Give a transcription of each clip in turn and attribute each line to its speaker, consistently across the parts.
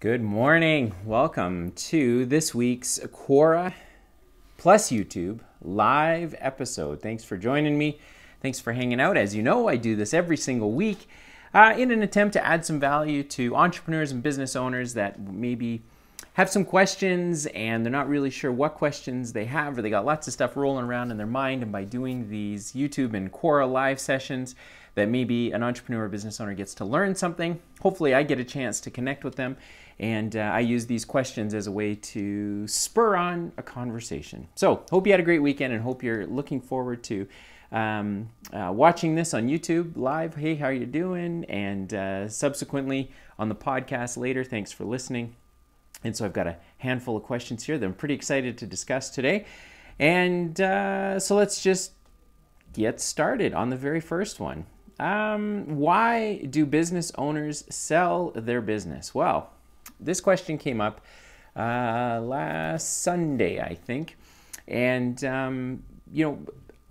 Speaker 1: Good morning. Welcome to this week's Quora plus YouTube live episode. Thanks for joining me. Thanks for hanging out. As you know, I do this every single week in an attempt to add some value to entrepreneurs and business owners that maybe have some questions and they're not really sure what questions they have, or they got lots of stuff rolling around in their mind. And by doing these YouTube and Quora live sessions, that maybe an entrepreneur or business owner gets to learn something. Hopefully I get a chance to connect with them, and I use these questions as a way to spur on a conversation. So hope you had a great weekend and hope you're looking forward to watching this on YouTube live. Hey, how are you doing? And subsequently on the podcast later. Thanks for listening. And so I've got a handful of questions here that I'm pretty excited to discuss today. And so let's just get started on the very first one. Why do business owners sell their business? Well, this question came up last Sunday, I think. And,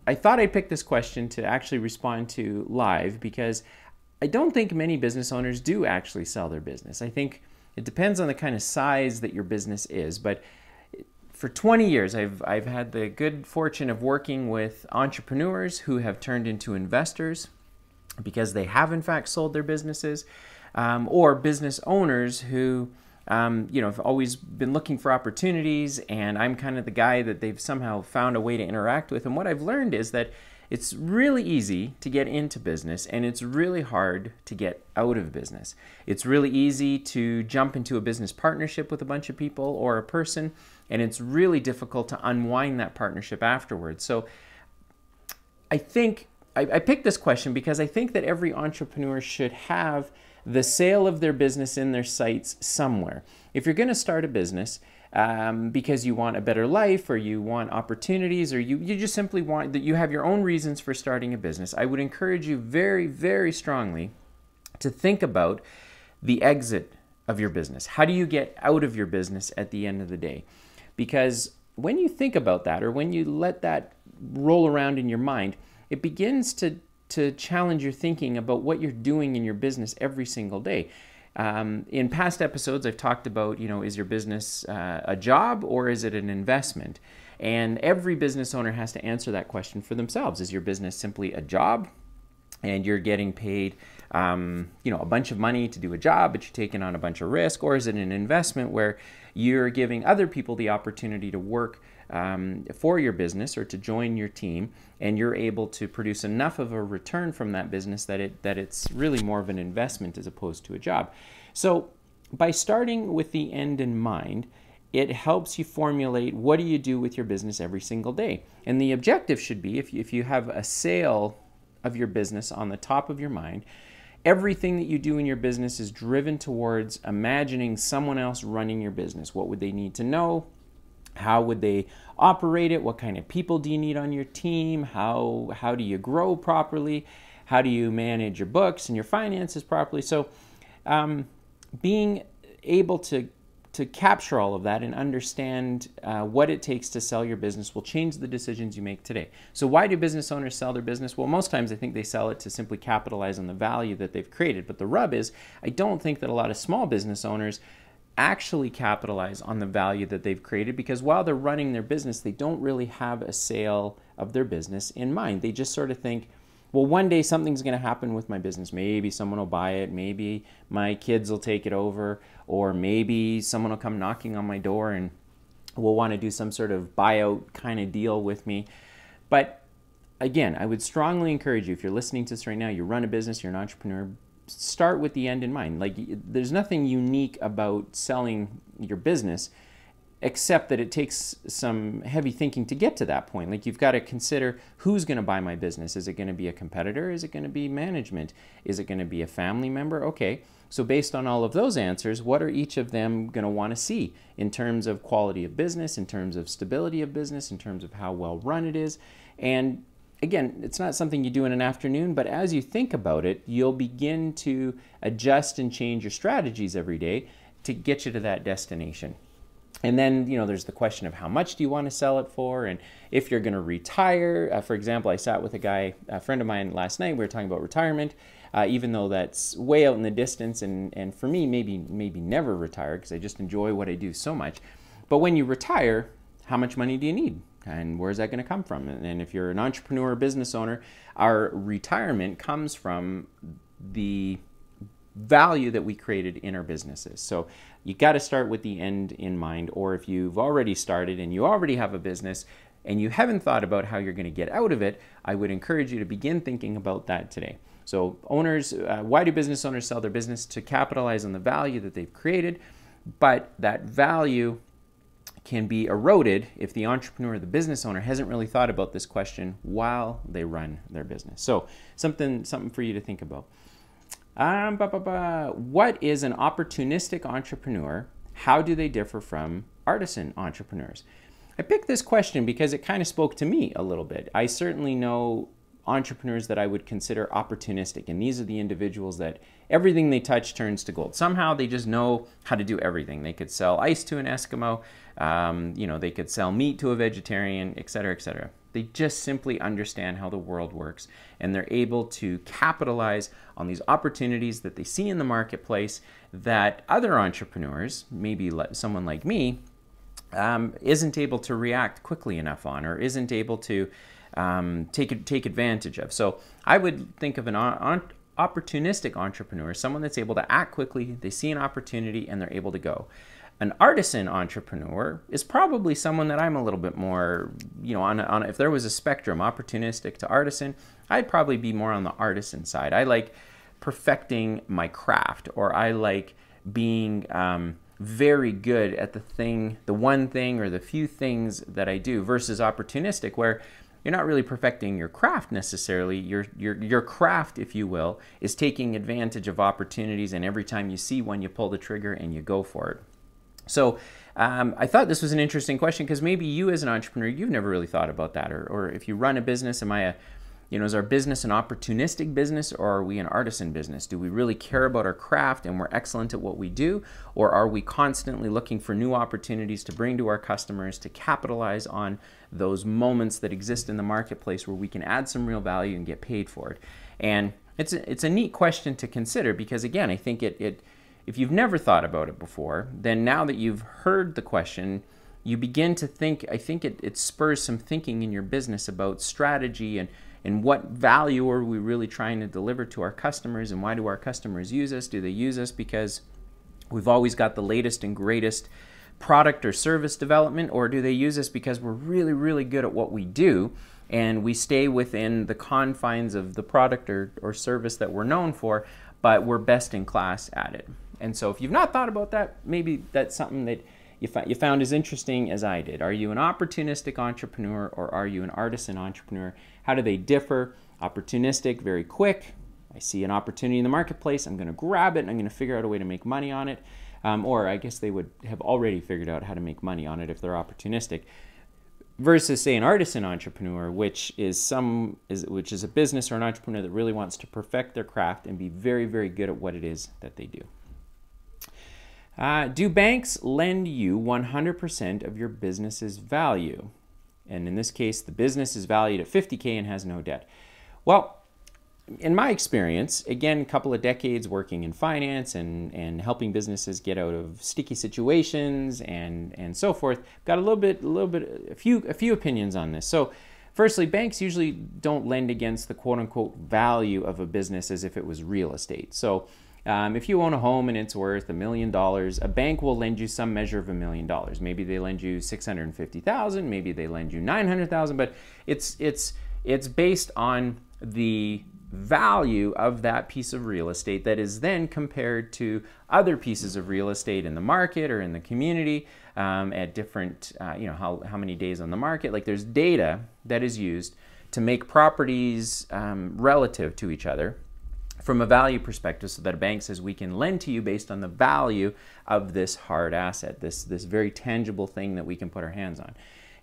Speaker 1: I thought I'd pick this question to actually respond to live because I don't think many business owners do actually sell their business. I think it depends on the kind of size that your business is. But for 20 years, I've had the good fortune of working with entrepreneurs who have turned into investors because they have in fact sold their businesses, or business owners who have always been looking for opportunities, and I'm kind of the guy that they've somehow found a way to interact with. And what I've learned is that it's really easy to get into business and it's really hard to get out of business. It's really easy to jump into a business partnership with a bunch of people or a person, and it's really difficult to unwind that partnership afterwards. So I think I picked this question because I think that every entrepreneur should have the sale of their business in their sights somewhere. If you're going to start a business because you want a better life, or you want opportunities, or you just simply want that, you have your own reasons for starting a business, I would encourage you very, very strongly to think about the exit of your business. How do you get out of your business at the end of the day? Because when you think about that, or when you let that roll around in your mind, it begins to challenge your thinking about what you're doing in your business every single day. In past episodes, I've talked about, is your business a job or is it an investment? And every business owner has to answer that question for themselves. Is your business simply a job and you're getting paid a bunch of money to do a job, but you're taking on a bunch of risk? Or is it an investment where you're giving other people the opportunity to work for your business or to join your team, and you're able to produce enough of a return from that business that it's really more of an investment as opposed to a job? So by starting with the end in mind, it helps you formulate, what do you do with your business every single day? And the objective should be, if you have a sale of your business on the top of your mind, everything that you do in your business is driven towards imagining someone else running your business. What would they need to know? How would they operate it? What kind of people do you need on your team? How do you grow properly? How do you manage your books and your finances properly? So being able to capture all of that and understand what it takes to sell your business will change the decisions you make today. So why do business owners sell their business? Well, most times I think they sell it to simply capitalize on the value that they've created. But the rub is, I don't think that a lot of small business owners actually capitalize on the value that they've created, because while they're running their business, they don't really have a sale of their business in mind. They just sort of think, well, one day something's going to happen with my business. Maybe someone will buy it. Maybe my kids will take it over. Or maybe someone will come knocking on my door and will want to do some sort of buyout kind of deal with me. But again, I would strongly encourage you, if you're listening to this right now, you run a business, you're an entrepreneur, start with the end in mind. Like, there's nothing unique about selling your business, except that it takes some heavy thinking to get to that point. Like, you've got to consider, who's going to buy my business? Is it going to be a competitor? Is it going to be management? Is it going to be a family member? Okay, so based on all of those answers, what are each of them going to want to see in terms of quality of business, in terms of stability of business, in terms of how well run it is? And again, it's not something you do in an afternoon, but as you think about it, you'll begin to adjust and change your strategies every day to get you to that destination. And then, there's the question of how much do you want to sell it for, and if you're going to retire. For example, I sat with a friend of mine last night. We were talking about retirement. even though that's way out in the distance, and for me, maybe never retire, because I just enjoy what I do so much. But when you retire, how much money do you need? And where's that going to come from? And if you're an entrepreneur or business owner, our retirement comes from the value that we created in our businesses. So you got to start with the end in mind. Or if you've already started and you already have a business and you haven't thought about how you're going to get out of it, I would encourage you to begin thinking about that today. So owners, why do business owners sell their business? To capitalize on the value that they've created, but that value can be eroded if the entrepreneur or the business owner hasn't really thought about this question while they run their business. So something for you to think about. What is an opportunistic entrepreneur? How do they differ from artisan entrepreneurs? I picked this question because it kind of spoke to me a little bit. I certainly know entrepreneurs that I would consider opportunistic, and these are the individuals that everything they touch turns to gold. Somehow they just know how to do everything. They could sell ice to an Eskimo, they could sell meat to a vegetarian, etc., etc. They just simply understand how the world works, and they're able to capitalize on these opportunities that they see in the marketplace that other entrepreneurs, maybe someone like me, isn't able to react quickly enough on, or isn't able to take advantage of. So I would think of an opportunistic entrepreneur, someone that's able to act quickly, they see an opportunity, and they're able to go. An artisan entrepreneur is probably someone that I'm a little bit more, if there was a spectrum, opportunistic to artisan, I'd probably be more on the artisan side. I like perfecting my craft, or I like being very good at the one thing or the few things that I do, versus opportunistic, where you're not really perfecting your craft necessarily. Your craft, if you will, is taking advantage of opportunities, and every time you see one, you pull the trigger and you go for it. So I thought this was an interesting question, because maybe you as an entrepreneur, you've never really thought about that. Or if you run a business, is our business an opportunistic business, or are we an artisan business? Do we really care about our craft and we're excellent at what we do? Or are we constantly looking for new opportunities to bring to our customers, to capitalize on those moments that exist in the marketplace where we can add some real value and get paid for it? And it's a neat question to consider, because again, I think if you've never thought about it before, then now that you've heard the question, you begin to think. I think it spurs some thinking in your business about strategy and what value are we really trying to deliver to our customers, and why do our customers use us? Do they use us because we've always got the latest and greatest product or service development, or do they use us because we're really, really good at what we do, and we stay within the confines of the product or service that we're known for, but we're best in class at it? And so if you've not thought about that, maybe that's something that you found as interesting as I did. Are you an opportunistic entrepreneur, or are you an artisan entrepreneur? How do they differ? Opportunistic, very quick. I see an opportunity in the marketplace, I'm going to grab it and I'm going to figure out a way to make money on it. Or I guess they would have already figured out how to make money on it if they're opportunistic. Versus, say, an artisan entrepreneur, which is a business or an entrepreneur that really wants to perfect their craft and be very, very good at what it is that they do. Do banks lend you 100% of your business's value? And in this case, the business is valued at $50K and has no debt. Well, in my experience, again, a couple of decades working in finance and helping businesses get out of sticky situations and so forth, got a few opinions on this. So, firstly, banks usually don't lend against the quote-unquote value of a business as if it was real estate. So, if you own a home and it's worth $1 million, a bank will lend you some measure of $1 million. Maybe they lend you $650,000, maybe they lend you $900,000, but it's based on the value of that piece of real estate that is then compared to other pieces of real estate in the market or in the community at different, how many days on the market. Like, there's data that is used to make properties relative to each other from a value perspective, so that a bank says we can lend to you based on the value of this hard asset, this very tangible thing that we can put our hands on.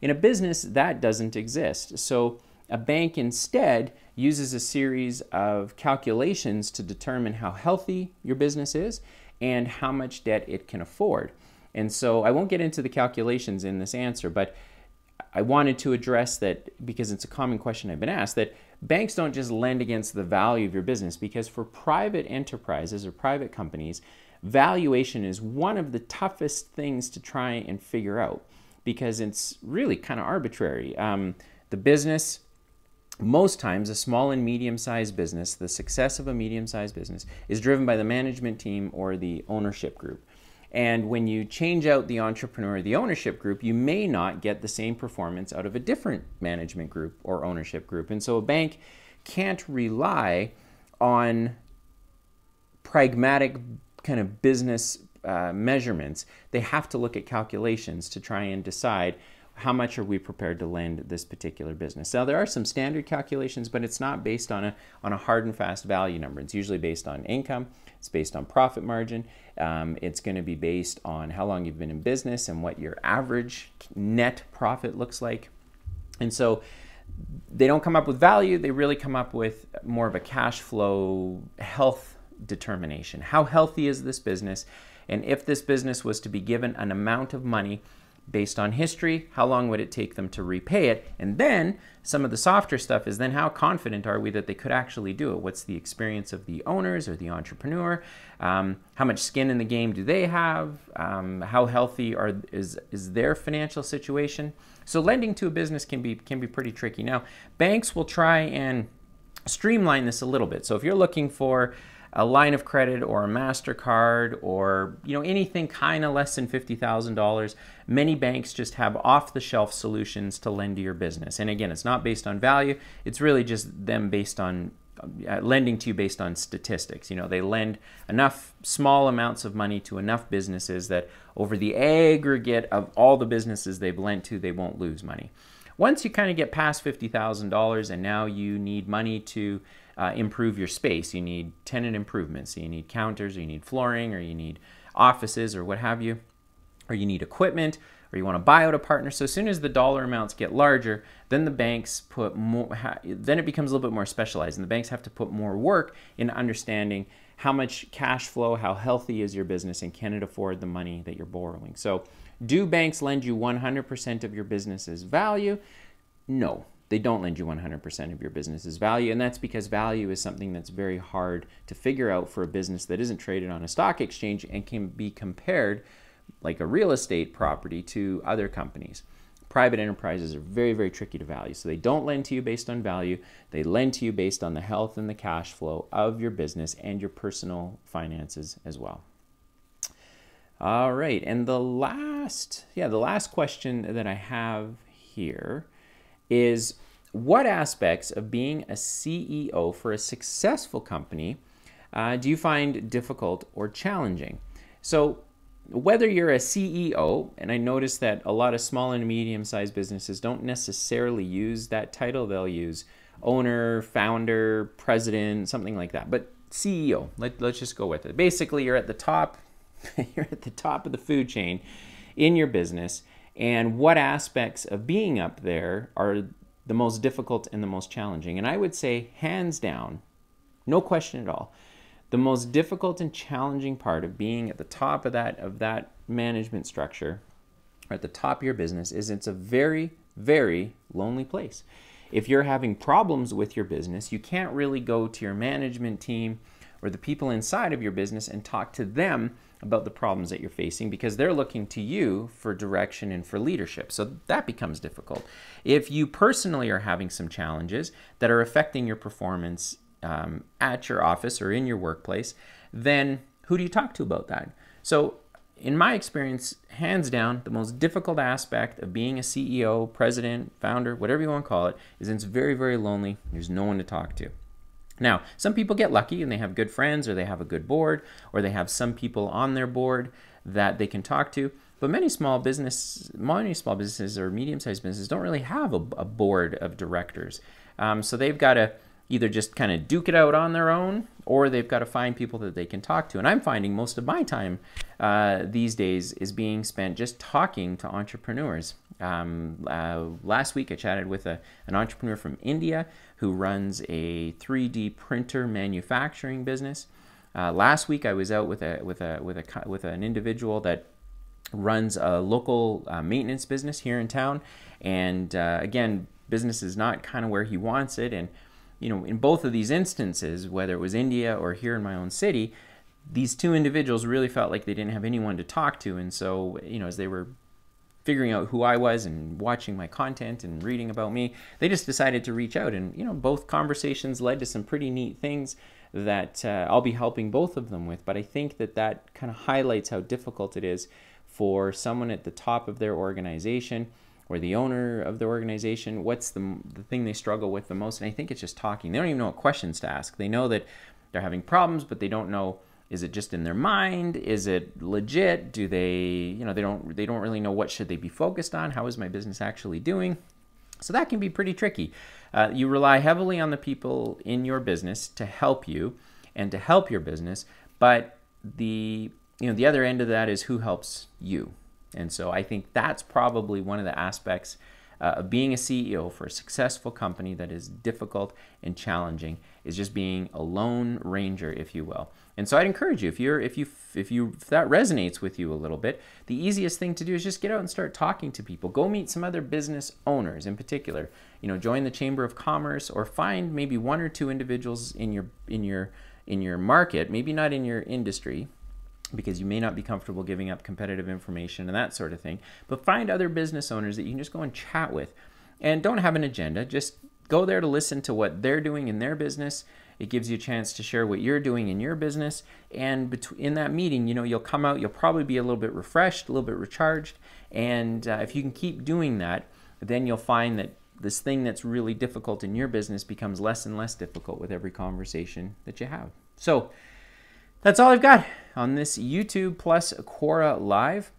Speaker 1: In a business, that doesn't exist. So a bank instead uses a series of calculations to determine how healthy your business is and how much debt it can afford. And so I won't get into the calculations in this answer, but I wanted to address that because it's a common question I've been asked, that banks don't just lend against the value of your business, because for private enterprises or private companies, valuation is one of the toughest things to try and figure out, because it's really kind of arbitrary. The business, most times a small and medium-sized business, the success of a medium-sized business is driven by the management team or the ownership group. And when you change out the entrepreneur, the ownership group, you may not get the same performance out of a different management group or ownership group. And so a bank can't rely on pragmatic kind of business measurements. They have to look at calculations to try and decide how much are we prepared to lend this particular business. Now, there are some standard calculations, but it's not based on a hard and fast value number. It's usually based on income. It's based on profit margin. It's going to be based on how long you've been in business and what your average net profit looks like. And so they don't come up with value. They really come up with more of a cash flow health determination. How healthy is this business? And if this business was to be given an amount of money based on history, how long would it take them to repay it? And then some of the softer stuff is then how confident are we that they could actually do it? What's the experience of the owners or the entrepreneur? How much skin in the game do they have? How healthy is their financial situation? So lending to a business can be pretty tricky. Now, banks will try and streamline this a little bit. So if you're looking for a line of credit or a MasterCard or anything kind of less than $50,000, many banks just have off-the-shelf solutions to lend to your business. And again, it's not based on value. It's really just them based on lending to you based on statistics. They lend enough small amounts of money to enough businesses that over the aggregate of all the businesses they've lent to, they won't lose money. Once you kind of get past $50,000 and now you need money to improve your space, you need tenant improvements, so you need counters, or you need flooring, or you need offices, or what have you, or you need equipment, or you want to buy out a partner. So as soon as the dollar amounts get larger, then the banks put more, then it becomes a little bit more specialized, and the banks have to put more work in understanding how much cash flow, how healthy is your business, and can it afford the money that you're borrowing. So do banks lend you 100% of your business's value? No. They don't lend you 100% of your business's value, and that's because value is something that's very hard to figure out for a business that isn't traded on a stock exchange and can be compared, like a real estate property, to other companies. Private enterprises are very, very tricky to value, so they don't lend to you based on value. They lend to you based on the health and the cash flow of your business and your personal finances as well. All right, and the last question that I have here is, what aspects of being a CEO for a successful company do you find difficult or challenging? So whether you're a CEO, and I notice that a lot of small and medium-sized businesses don't necessarily use that title. They'll use owner, founder, president, something like that. But CEO, let's just go with it. Basically, you're at the top, you're at the top of the food chain in your business. And what aspects of being up there are the most difficult and the most challenging? And I would say, hands down, no question at all, the most difficult and challenging part of being at the top of that management structure, or at the top of your business, is it's a very, very lonely place. If you're having problems with your business, you can't really go to your management team or the people inside of your business and talk to them about the problems that you're facing, because they're looking to you for direction and for leadership. So that becomes difficult. If you personally are having some challenges that are affecting your performance at your office or in your workplace, then who do you talk to about that? So in my experience, hands down, the most difficult aspect of being a CEO, president, founder, whatever you want to call it, is it's very, very lonely. There's no one to talk to. Now, some people get lucky and they have good friends, or they have a good board, or they have some people on their board that they can talk to. But many small businesses or medium-sized businesses don't really have a board of directors. So they've got to either just kind of duke it out on their own, or they've got to find people that they can talk to. And I'm finding most of my time these days is being spent just talking to entrepreneurs. Last week I chatted with an entrepreneur from India who runs a 3D printer manufacturing business. Last week I was out with an individual that runs a local maintenance business here in town, and again, business is not kind of where he wants it, and in both of these instances, whether it was India or here in my own city, these two individuals really felt like they didn't have anyone to talk to. And so, as they were figuring out who I was and watching my content and reading about me, they just decided to reach out. And, both conversations led to some pretty neat things that I'll be helping both of them with. But I think that kind of highlights how difficult it is for someone at the top of their organization or the owner of the organization. What's the thing they struggle with the most? And I think it's just talking. They don't even know what questions to ask. They know that they're having problems, but they don't know, is it just in their mind? Is it legit? Do they, they don't really know what should they be focused on? How is my business actually doing? So that can be pretty tricky. You rely heavily on the people in your business to help you and to help your business, but the other end of that is who helps you. And so I think that's probably one of the aspects of being a CEO for a successful company that is difficult and challenging, is just being a lone ranger, if you will. And so I'd encourage you, if that resonates with you a little bit, the easiest thing to do is just get out and start talking to people. Go meet some other business owners in particular. Join the Chamber of Commerce, or find maybe one or two individuals in your market, maybe not in your industry, because you may not be comfortable giving up competitive information and that sort of thing. But find other business owners that you can just go and chat with. And don't have an agenda. Just go there to listen to what they're doing in their business. It gives you a chance to share what you're doing in your business. And in that meeting, you'll come out, you'll probably be a little bit refreshed, a little bit recharged. And if you can keep doing that, then you'll find that this thing that's really difficult in your business becomes less and less difficult with every conversation that you have. So that's all I've got on this YouTube plus Quora Live.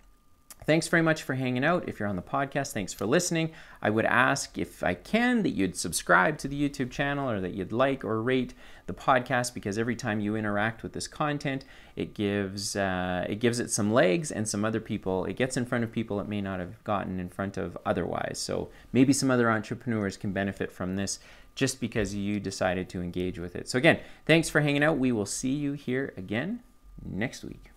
Speaker 1: Thanks very much for hanging out. If you're on the podcast, thanks for listening. I would ask, if I can, that you'd subscribe to the YouTube channel, or that you'd like or rate the podcast, because every time you interact with this content, it gives it some legs, and some other people, it gets in front of people it may not have gotten in front of otherwise. So maybe some other entrepreneurs can benefit from this just because you decided to engage with it. So again, thanks for hanging out. We will see you here again next week.